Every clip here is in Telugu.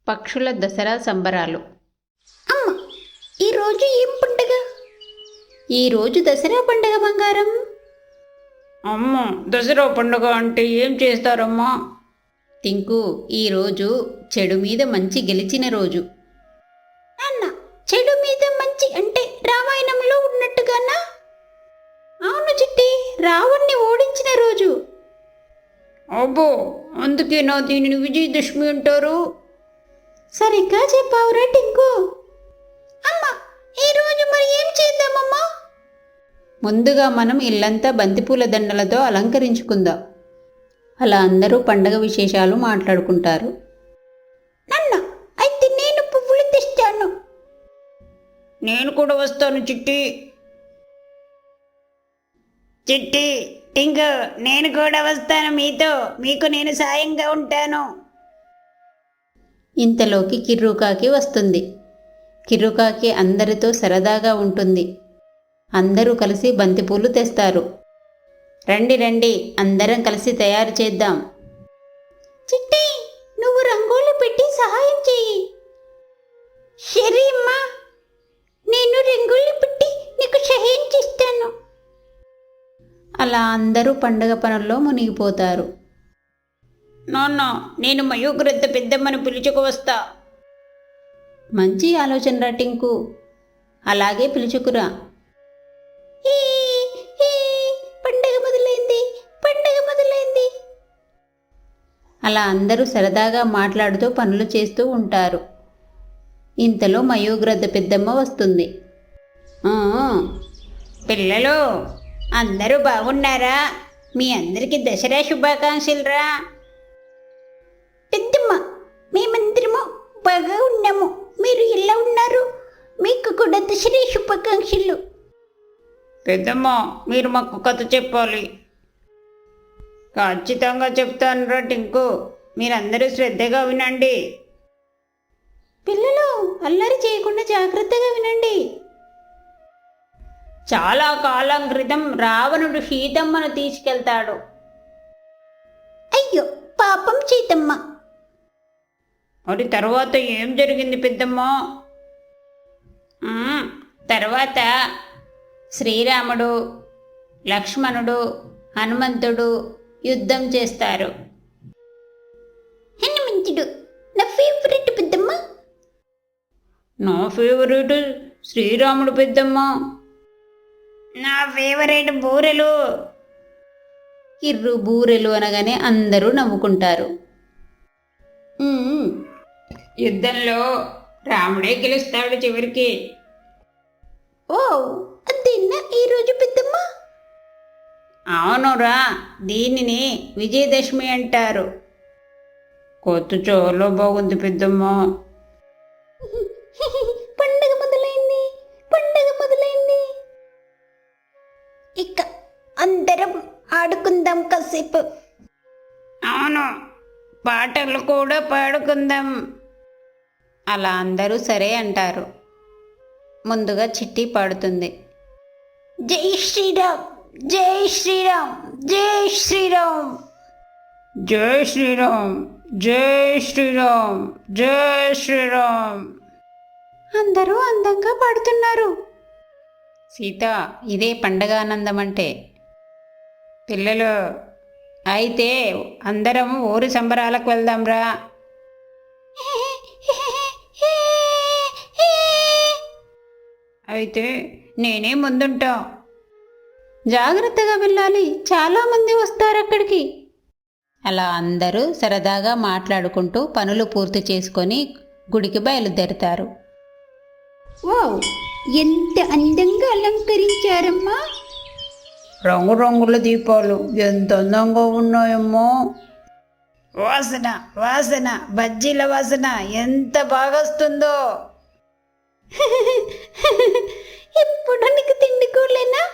పక్షుల దసరా సంబరాలు. అమ్మ, ఈరోజు ఏం పండగ? ఈరోజు దసరా పండగ బంగారం. అమ్మ, దసరా పండుగ అంటే ఏం చేస్తారమ్మా? టింకు, ఈరోజు చెడు మీద మంచి గెలిచిన రోజు. నాన్న, చెడు మీద మంచి అంటే రామాయణంలో ఉన్నట్టుగానా? అవును చిట్టి, రావణ్ణి ఓడించిన రోజు. అబ్బో, అందుకేనా దీనిని విజయదశమి అంటారు? సరిగ్గా చెప్పావురా టింకు. అమ్మ, ఈరోజు మరి ఏం చేద్దామమ్మా? ముందుగా మనం ఇల్లంతా బంతిపూల దండలతో అలంకరించుకుందాం. అలా అందరూ పండగ విశేషాలు మాట్లాడుకుంటారు. నాన్న, అయితే నేను పువ్వులు తెస్తాను. నేను కూడా వస్తాను చిట్టి. చిట్టి, టింకు, నేను కూడా వస్తాను మీతో. మీకు నేను సాయంగా ఉంటాను. ఇంతలోకి కిర్రుకాకి వస్తుంది. కిర్రుకాకి అందరితో సరదాగా ఉంటుంది. అందరూ కలిసి బంతిపూలు తెస్తారు. రండి రండి, అందరం కలిసి తయారు చేద్దాం. చిట్టి, నువ్వు రంగోలి పెట్టి సహాయం చెయ్యి. సరే అమ్మా, నేను రంగోలి పెట్టి నీకు సహాయం చేస్తాను. అలా అందరూ పండగ పనుల్లో మునిగిపోతారు. నాన్న, నేను మయూగ్రద్ద పెద్దమ్మను పిలుచుకు వస్తా. మంచి ఆలోచన టింకు. అలాగే పిలుచుకురా. ఏ, ఏ, పండగ మొదలైంది, పండగ మొదలైంది. అలా అందరూ సరదాగా మాట్లాడుతూ పనులు చేస్తూ ఉంటారు. ఇంతలో మయూగ్రద్ద పెద్దమ్మ వస్తుంది. ఆ, పిల్లలు అందరూ బాగున్నారా? మీ అందరికీ దసరా శుభాకాంక్షలురా. పెద్దమ్మ, మేమందరము బాగా ఉన్నాము. మీరు ఎలా ఉన్నారు? మీకు కూడా దసరా శుభాకాంక్షలు. పెద్దమ్మ, మీరు మాకు కథ చెప్పాలి. ఖచ్చితంగా చెప్తానురా టింకు. మీరందరూ శ్రద్ధగా వినండి. పిల్లలు, అల్లరి చేయకుండా జాగ్రత్తగా వినండి. చాలా కాలం క్రితం రావణుడు సీతమ్మను తీసుకెళ్తాడు. అయ్యో పాపం సీతమ్మ. మరి తర్వాత ఏం జరిగింది పెద్దమ్మ? తర్వాత శ్రీరాముడు, లక్ష్మణుడు, హనుమంతుడు యుద్ధం చేస్తారు. హనుమంతుడు నా ఫేవరెట్ పెద్దమ్మ. నా ఫేవరెట్ శ్రీరాముడు పెద్దమ్మ. నా ఫేవరెట్ బూరెలు. కిర్రు బూరెలు అనగానే అందరూ నవ్వుకుంటారు. యుద్ధంలో రాముడే గెలుస్తాడు చివరికి. ఓ, అదేనా ఈరోజు పెద్దమ్మ? అవునురా, దీనిని విజయదశమి అంటారు. కొత్త చాలా బాగుంది పెద్దమ్మ. పండగ మొదలైంది, పండగ మొదలైంది. ఇక అందరం ఆడుకుందాం కాసేపు. అవును, పాటలు కూడా పాడుకుందాం. అలా అందరూ సరే అంటారు. ముందుగా చిట్టి పాడుతుంది. జై శ్రీరామ్, జై శ్రీరామ్, జై శ్రీరామ్. జై శ్రీరామ్, జై శ్రీరామ్, జై శ్రీరామ్. అందరూ అందంగా పాడుతున్నారు. సీత, ఇదే పండగ ఆనందం అంటే. పిల్లలు, అయితే అందరం ఊరి సంబరాలకు వెళ్దాంరా. అయితే నేనే ముందుంటా. జాగ్రత్తగా వెళ్ళాలి, చాలా మంది వస్తారు అక్కడికి. అలా అందరూ సరదాగా మాట్లాడుకుంటూ పనులు పూర్తి చేసుకొని గుడికి బయలుదేరుతారు. వావ్, ఎంత అందంగా అలంకరించారమ్మా. రంగురంగుల దీపాలు ఎంత అందంగా ఉన్నాయమ్మో. వాసన వాసన, బజ్జీల వాసన ఎంత బాగా వస్తుందో. ఎప్పుడు నీకు తిండికోలేనా?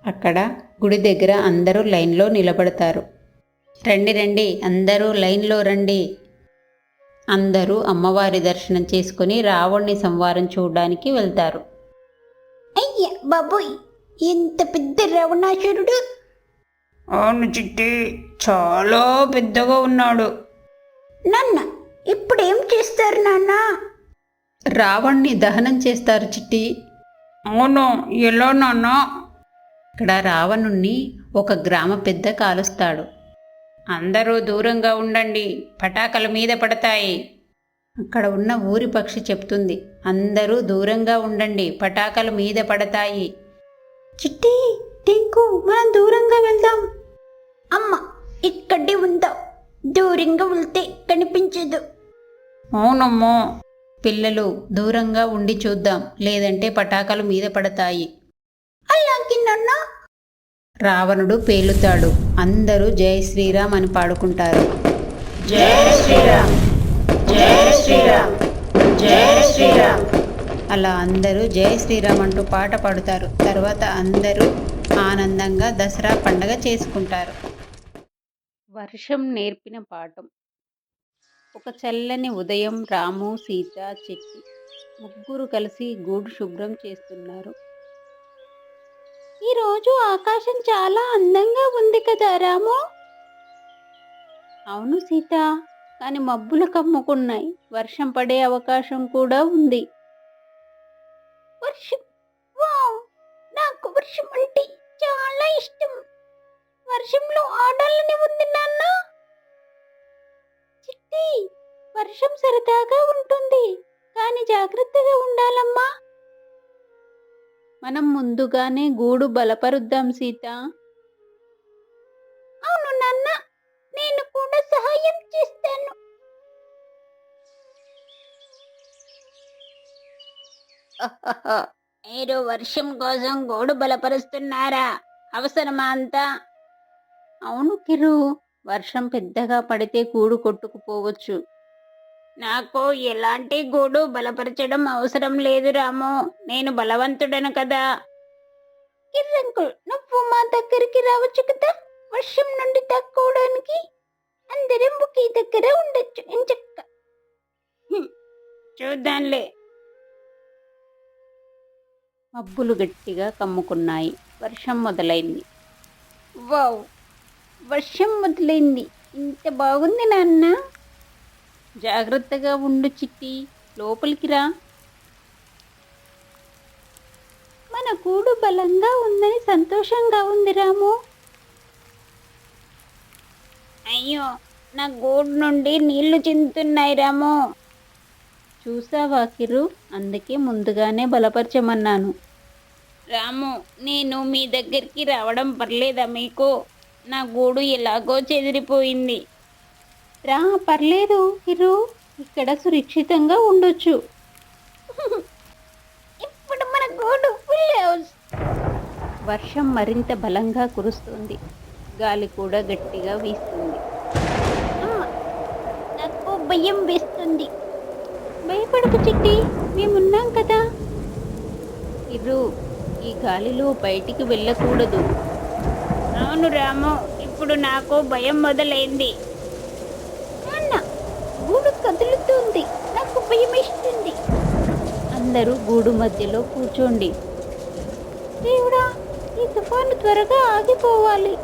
అక్కడ గుడి దగ్గర అందరూ లైన్లో నిలబడతారు. రండి రండి, అందరూ లైన్లో రండి. అందరూ అమ్మవారి దర్శనం చేసుకుని రావణ్ణి సంహారం చూడడానికి వెళ్తారు. అయ్యా బాబోయ్, ఎంత పెద్ద రావణాసురుడు. అవును చిట్టి, చాలా పెద్దగా ఉన్నాడు. నాన్న, ఇప్పుడేం చేస్తారు నాన్న? రావణ్ణి దహనం చేస్తారు చిట్టి. అవును, ఎలా నాన్న? ఇక్కడ రావణుణ్ణి ఒక గ్రామ పెద్ద కాలుస్తాడు. అందరూ దూరంగా ఉండండి, పటాకల మీద పడతాయి. అక్కడ ఉన్న ఊరి పక్షి చెప్తుంది, అందరూ దూరంగా ఉండండి, పటాకలు మీద పడతాయి. చిట్టి, టింకు, మనం దూరంగా వెళ్దాం. అమ్మ, ఇక్కడే ఉందాం. దూరంగా వెళ్తే కనిపించదు. అవునమ్మో. పిల్లలు దూరంగా ఉండి చూద్దాం, లేదంటే పటాకలు మీద పడతాయి. అలాగే నాన్న. రావణుడు పేలుతాడు. అందరూ జై శ్రీరామ్ అని పాడుకుంటారు. జై శ్రీరామ్, జై శ్రీరామ్, జై శ్రీరామ్. అలా అందరూ జై శ్రీరామ్ అంటూ పాట పాడుతారు. తర్వాత అందరూ ఆనందంగా దసరా పండగ చేసుకుంటారు. వర్షం నేర్పిన పాఠం. ఒక చల్లని ఉదయం రాము, సీత, చెట్టి ముగ్గురు కలిసి గూడు శుభ్రం చేస్తున్నారు. ఈరోజు ఆకాశం చాలా అందంగా ఉంది కదా రాము? అవును సీత, కానీ మబ్బులు కమ్ముకున్నాయి. వర్షం పడే అవకాశం కూడా ఉంది. వర్షం, వావ్! నాకు వర్షం అంటే చాలా ఇష్టం. వర్షంలో ఆడాలని ఉంది నాన్న. చిట్టి, వర్షం సరదాగా ఉంటుంది, కానీ జాగ్రత్తగా ఉండాలమ్మా. మనం ముందుగానే గూడు బలపరుద్దాం సీత. అవును నాన్న, నేను కూడా సహాయం చేస్తాను. మీరు వర్షం కోసం గూడు బలపరుస్తున్నారా? అవసరమా అంతా? అవును కిరు, వర్షం పెద్దగా పడితే గూడు కొట్టుకుపోవచ్చు. నాకు ఎలాంటి గూడు బలపరచడం అవసరం లేదు రాము, నేను బలవంతుడను కదా. కిర్రంకుల్, నువ్వు మా దగ్గరికి రావచ్చు కదా వర్షం నుండి తక్కువడానికి. అందరం ఒకే దగ్గర ఉండొచ్చు ఎంచక్క. చూద్దాంలే. మబ్బులు గట్టిగా కమ్ముకున్నాయి. వర్షం మొదలైంది. వావ్, వర్షం మొదలైంది. ఇంత బాగుంది నాన్న. జాగ్రత్తగా ఉండు చిట్టి, లోపలికి రా. మన గూడు బలంగా ఉందని సంతోషంగా ఉంది రాము. అయ్యో, నా గూడు నుండి నీళ్లు చిందుతున్నాయి రాము. చూసావా కిరు, అందుకే ముందుగానే బలపరచమన్నాను. రాము, నేను మీ దగ్గరికి రావడం పర్లేదా మీకు? నా గూడు ఎలాగో చెదిరిపోయింది. రా, పర్లేదు కిరు, ఇక్కడ సురక్షితంగా ఉండొచ్చు. ఇప్పుడు మన గూడు ఫుల్ హౌస్. వర్షం మరింత బలంగా కురుస్తుంది. గాలి కూడా గట్టిగా వీస్తుంది. అమ్మ, నాకు భయం వేస్తుంది. భయపడకు చిట్టి, మేమున్నాం కదా. కిరు, ఈ గాలిలో బయటికి వెళ్ళకూడదు. అవును రాము, ఇప్పుడు నాకు భయం మొదలైంది. నాన్న, గూడు కదులుతుంది, నాకు భయం వేస్తుంది. అందరూ గూడు మధ్యలో కూర్చోండి. దేవుడా, ఈ తుఫాను త్వరగా ఆగిపోవాలి.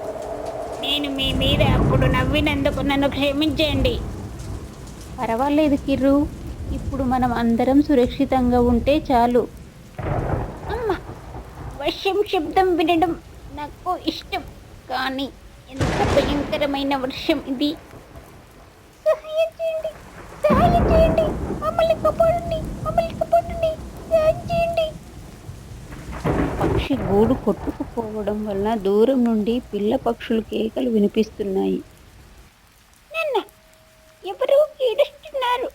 నేను మీ మీద అప్పుడు నవ్వినందుకు నన్ను క్షమించండి. పర్వాలేదు కిర్రు, ఇప్పుడు మనం అందరం సురక్షితంగా ఉంటే చాలు. అమ్మ, వర్షం శబ్దం వినడం నాకు ఇష్టం, కానీ ఎంత భయంకరమైన వర్షం ఇది. సహాయం చేయండి, సహాయం చేయండి, మమ్మల్ని కాపాడండి, మమ్మల్ని కాపాడండి, సహాయం చేయండి. పక్షి గూడు కొట్టుకుపోవడం వలన దూరం నుండి పిల్ల పక్షుల కేకలు వినిపిస్తున్నాయి. నాన్న, ఎవరో ఏడుస్తున్నారు.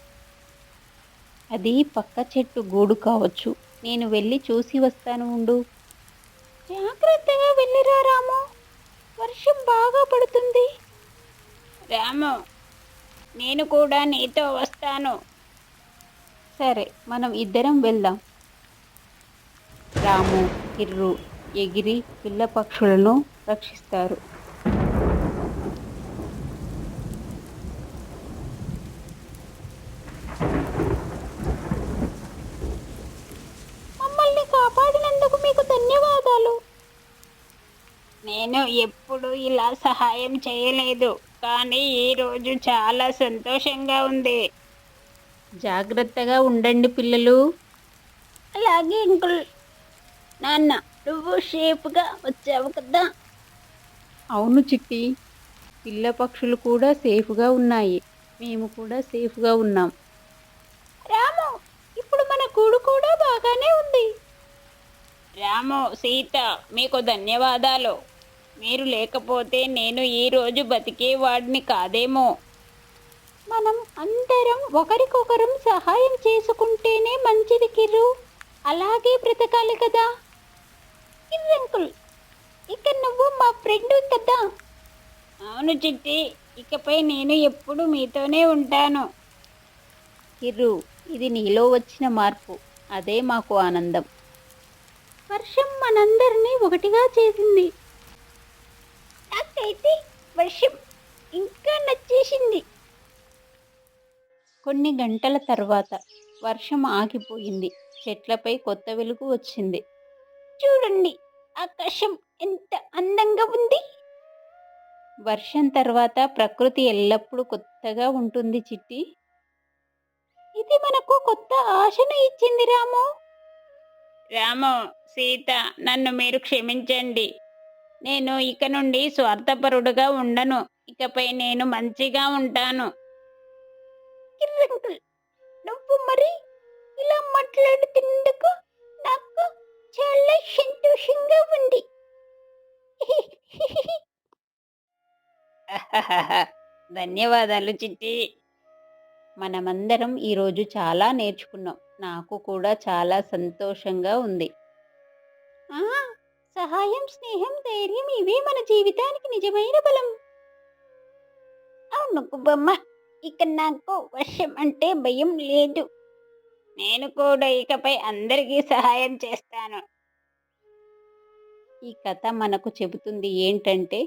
అది పక్క చెట్టు గూడు కావచ్చు. నేను వెళ్ళి చూసి వస్తాను ఉండు. జాగ్రత్తగా వెళ్ళిరా రాము, వర్షం బాగా పడుతుంది. రాము, నేను కూడా నీతో వస్తాను. సరే, మనం ఇద్దరం వెళ్దాం. రాము, కిర్రు ఎగిరి పిల్ల పక్షులను రక్షిస్తారు. మమ్మల్ని కాపాడినందుకు మీకు ధన్యవాదాలు. నేను ఎప్పుడు ఇలా సహాయం చేయలేదు, కానీ ఈరోజు చాలా సంతోషంగా ఉంది. జాగ్రత్తగా ఉండండి పిల్లలు. అలాగే అంకుల్. నాన్న, నువ్వు సేఫ్గా వచ్చావు కదా. అవును చిట్టి, పిల్ల పక్షులు కూడా సేఫ్గా ఉన్నాయి. మేము కూడా సేఫ్గా ఉన్నాం. రాము, ఇప్పుడు మన గూడు కూడా బాగానే ఉంది. రాము, సీత, మీకు ధన్యవాదాలు. మీరు లేకపోతే నేను ఈరోజు బతికేవాడిని కాదేమో. మనం అందరం ఒకరికొకరం సహాయం చేసుకుంటేనే మంచిది కిర్రు. అలాగే బ్రతకాలి కదా. కిర్రంకుల్, ఇక నువ్వు మా ఫ్రెండ్ కదా. అవును చిట్టి, ఇకపై నేను ఎప్పుడు మీతోనే ఉంటాను. కిర్రు, ఇది నీలో వచ్చిన మార్పు. అదే మాకు ఆనందం. వర్షం మనందరినీ ఒకటిగా చేసింది. నాకైతే వర్షం ఇంకా నచ్చేసింది. కొన్ని గంటల తర్వాత వర్షం ఆగిపోయింది. చెట్లపై కొత్త వెలుగు వచ్చింది. చూడండి, ఆకాశం ఎంత అందంగా ఉంది. వర్షం తర్వాత ప్రకృతి ఎల్లప్పుడూ కొత్తగా ఉంటుంది చిట్టి. ఇది మనకు కొత్త ఆశను ఇచ్చింది రాము. రాము, సీత, నన్ను మీరు క్షమించండి. నేను ఇక నుండి స్వార్థపరుడుగా ఉండను. ఇకపై నేను మంచిగా ఉంటాను. కిర్రంకుల్, నువ్వు మరి ఇలా మాట్లాడుతున్నందుకు నాకు చాలా సంతోషంగా ఉంది. ధన్యవాదాలు చిట్టి. మనమందరం ఈరోజు చాలా నేర్చుకున్నాం. నాకు కూడా చాలా సంతోషంగా ఉంది. ఆ, సహాయం, స్నేహం, ధైర్యం ఇవే మన జీవితానికి నిజమైన బలం. అవును గుబ్బమ్మ, ఇక నాకు వర్షం అంటే భయం లేదు. నేను కూడా ఇకపై అందరికీ సహాయం చేస్తాను. ఈ కథ మనకు చెబుతుంది ఏంటంటే,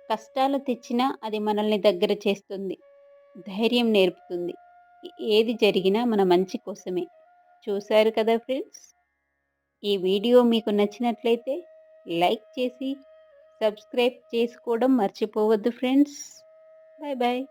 కష్టాలు తెచ్చినా అది మనల్ని దగ్గర చేస్తుంది. ధైర్యం నేర్పుతుంది. ఏది జరిగినా మన మంచి కోసమే. చూశారు కదా ఫ్రెండ్స్. ఈ వీడియో మీకు నచ్చినట్లయితే లైక్ చేసి సబ్స్క్రైబ్ చేసుకోవడం మర్చిపోవద్దు ఫ్రెండ్స్. Bye bye.